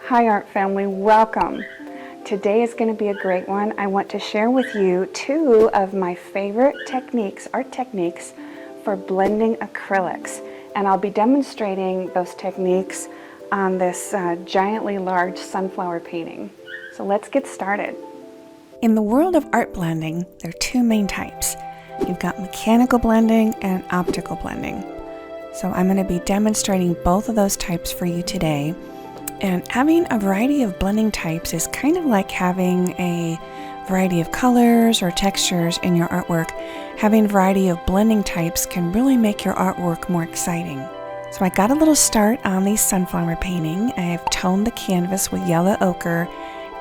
Hi art family, welcome. Today is going to be a great one. I want to share with you two of my favorite techniques, art techniques, for blending acrylics. And I'll be demonstrating those techniques on this giantly large sunflower painting. So let's get started. In the world of art blending, there are two main types. You've got mechanical blending and optical blending. So I'm going to be demonstrating both of those types for you today. And having a variety of blending types is kind of like having a variety of colors or textures in your artwork. Having a variety of blending types can really make your artwork more exciting. So I got a little start on the sunflower painting. I've toned the canvas with yellow ochre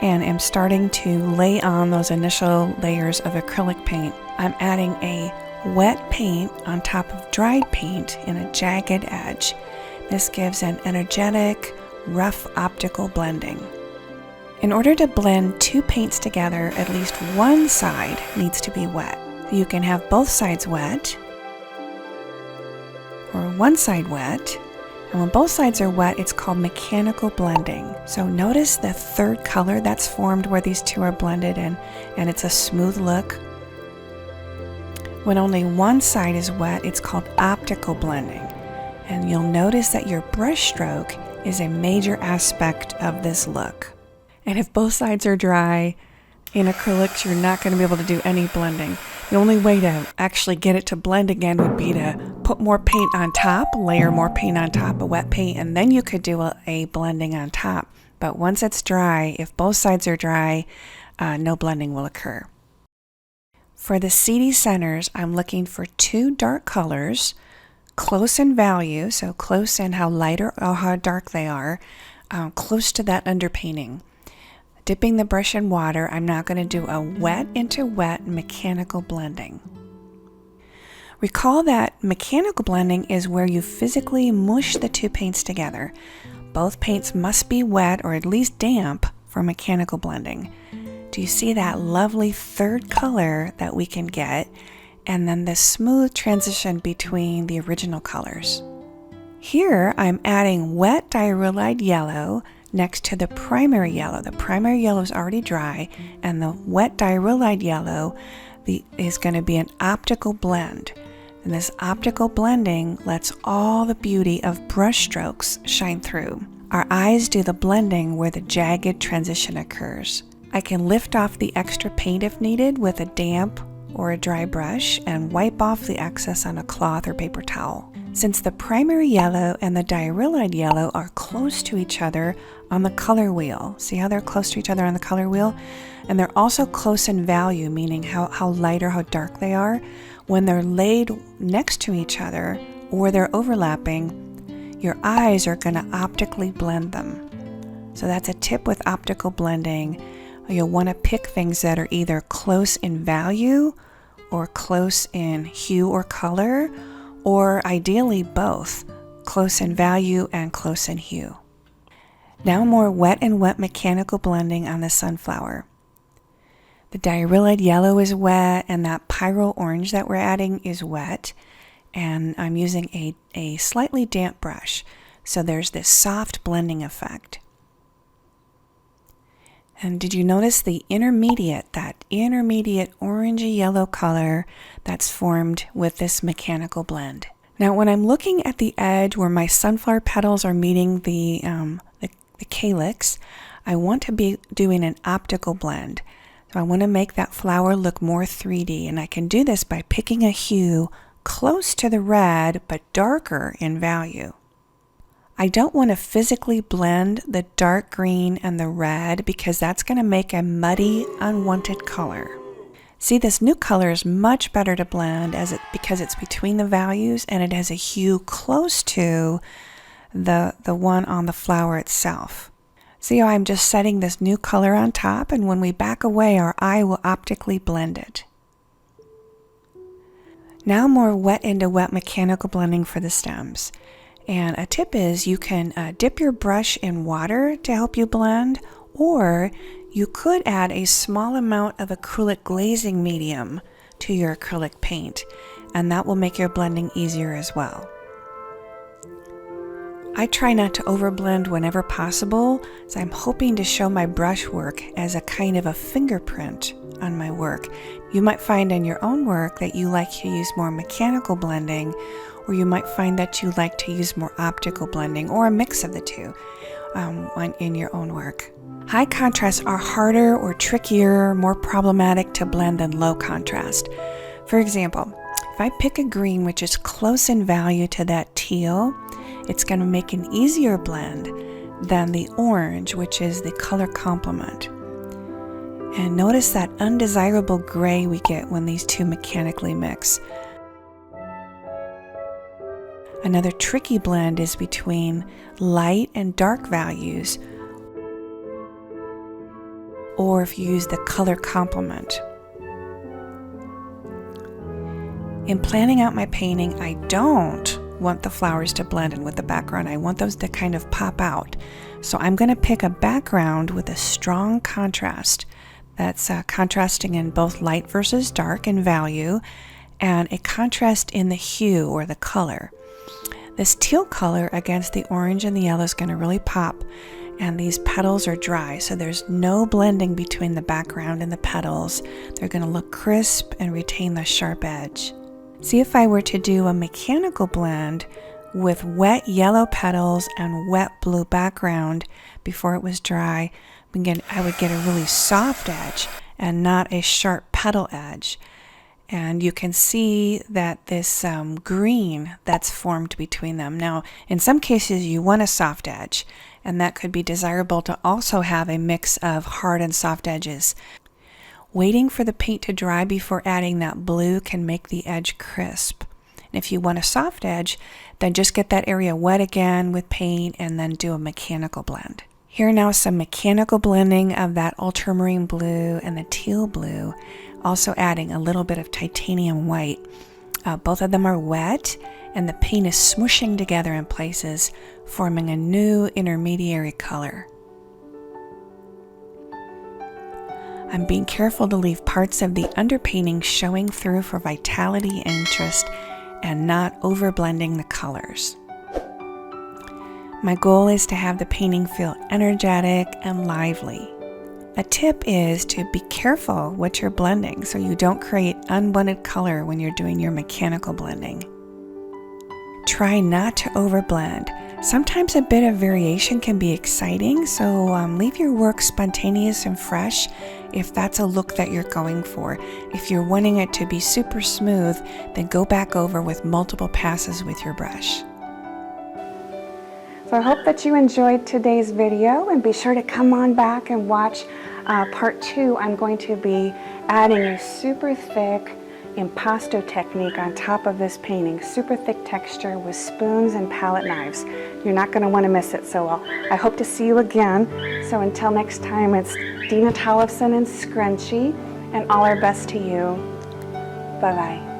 and am starting to lay on those initial layers of acrylic paint. I'm adding a wet paint on top of dried paint in a jagged edge. This gives an energetic, rough optical blending. In order to blend two paints together, at least one side needs to be wet. You can have both sides wet, or one side wet, and when both sides are wet, it's called mechanical blending. So notice the third color that's formed where these two are blended and it's a smooth look. When only one side is wet, it's called optical blending. And you'll notice that your brush stroke is a major aspect of this look. And if both sides are dry in acrylics, you're not going to be able to do any blending. The only way to actually get it to blend again would be to put more paint on top, layer more paint on top of wet paint, and then you could do a blending on top. But once it's dry, if both sides are dry, no blending will occur. For the seedy centers, I'm looking for two dark colors, close in value, so close in how light or how dark they are, close to that underpainting. Dipping the brush in water, I'm now going to do a wet into wet mechanical blending. Recall that mechanical blending is where you physically mush the two paints together. Both paints must be wet or at least damp for mechanical blending. Do you see that lovely third color that we can get? And then the smooth transition between the original colors. Here I'm adding wet diarrhea yellow next to the primary yellow. The primary yellow is already dry, and the wet diarrhea yellow is going to be an optical blend. And this optical blending lets all the beauty of brush strokes shine through. Our eyes do the blending where the jagged transition occurs. I can lift off the extra paint if needed with a damp or a dry brush and wipe off the excess on a cloth or paper towel. Since the primary yellow and the diarrhea yellow are close to each other on the color wheel, see how they're close to each other on the color wheel? And they're also close in value, meaning how light or how dark they are. When they're laid next to each other or they're overlapping, your eyes are going to optically blend them. So that's a tip with optical blending. You'll want to pick things that are either close in value or close in hue or color, or ideally both, close in value and close in hue. Now more wet and wet mechanical blending on the sunflower. The diarrhea yellow is wet and that pyrrole orange that we're adding is wet, and I'm using a slightly damp brush, so there's this soft blending effect. And did you notice that intermediate orangey yellow color that's formed with this mechanical blend? Now when I'm looking at the edge where my sunflower petals are meeting the calyx, I want to be doing an optical blend. So I want to make that flower look more 3D, and I can do this by picking a hue close to the red but darker in value. I don't want to physically blend the dark green and the red because that's going to make a muddy, unwanted color. See, this new color is much better to blend because it's between the values and it has a hue close to the one on the flower itself. See how I'm just setting this new color on top, and when we back away, our eye will optically blend it. Now more wet into wet mechanical blending for the stems. And a tip is you can dip your brush in water to help you blend, or you could add a small amount of acrylic glazing medium to your acrylic paint, and that will make your blending easier as well. I try not to overblend whenever possible, so I'm hoping to show my brush work as a kind of a fingerprint on my work. You might find in your own work that you like to use more mechanical blending, or you might find that you like to use more optical blending, or a mix of the two in your own work. High contrasts are harder or trickier, more problematic to blend than low contrast. For example, if I pick a green which is close in value to that teal, it's going to make an easier blend than the orange, which is the color complement. And notice that undesirable gray we get when these two mechanically mix. Another tricky blend is between light and dark values, or if you use the color complement. In planning out my painting, I don't want the flowers to blend in with the background. I want those to kind of pop out. So I'm going to pick a background with a strong contrast that's contrasting in both light versus dark in value, and a contrast in the hue or the color. This teal color against the orange and the yellow is going to really pop, and these petals are dry, so there's no blending between the background and the petals. They're going to look crisp and retain the sharp edge. See, if I were to do a mechanical blend with wet yellow petals and wet blue background before it was dry, I would get a really soft edge and not a sharp petal edge. And you can see that this green that's formed between them. Now, in some cases you want a soft edge, and that could be desirable to also have a mix of hard and soft edges. Waiting for the paint to dry before adding that blue can make the edge crisp. And if you want a soft edge, then just get that area wet again with paint and then do a mechanical blend. Here are now some mechanical blending of that ultramarine blue and the teal blue, also adding a little bit of titanium white. Both of them are wet, and the paint is smooshing together in places, forming a new intermediary color. I'm being careful to leave parts of the underpainting showing through for vitality and interest, and not overblending the colors. My goal is to have the painting feel energetic and lively. A tip is to be careful what you're blending so you don't create unwanted color when you're doing your mechanical blending. Try not to overblend. Sometimes a bit of variation can be exciting, so leave your work spontaneous and fresh if that's a look that you're going for. If you're wanting it to be super smooth, then go back over with multiple passes with your brush. So I hope that you enjoyed today's video, and be sure to come on back and watch part 2. I'm going to be adding a super thick impasto technique on top of this painting. Super thick texture with spoons and palette knives. You're not going to want to miss it, so I hope to see you again. So until next time, it's Dena Tollefson and Scrunchy, and all our best to you. Bye-bye.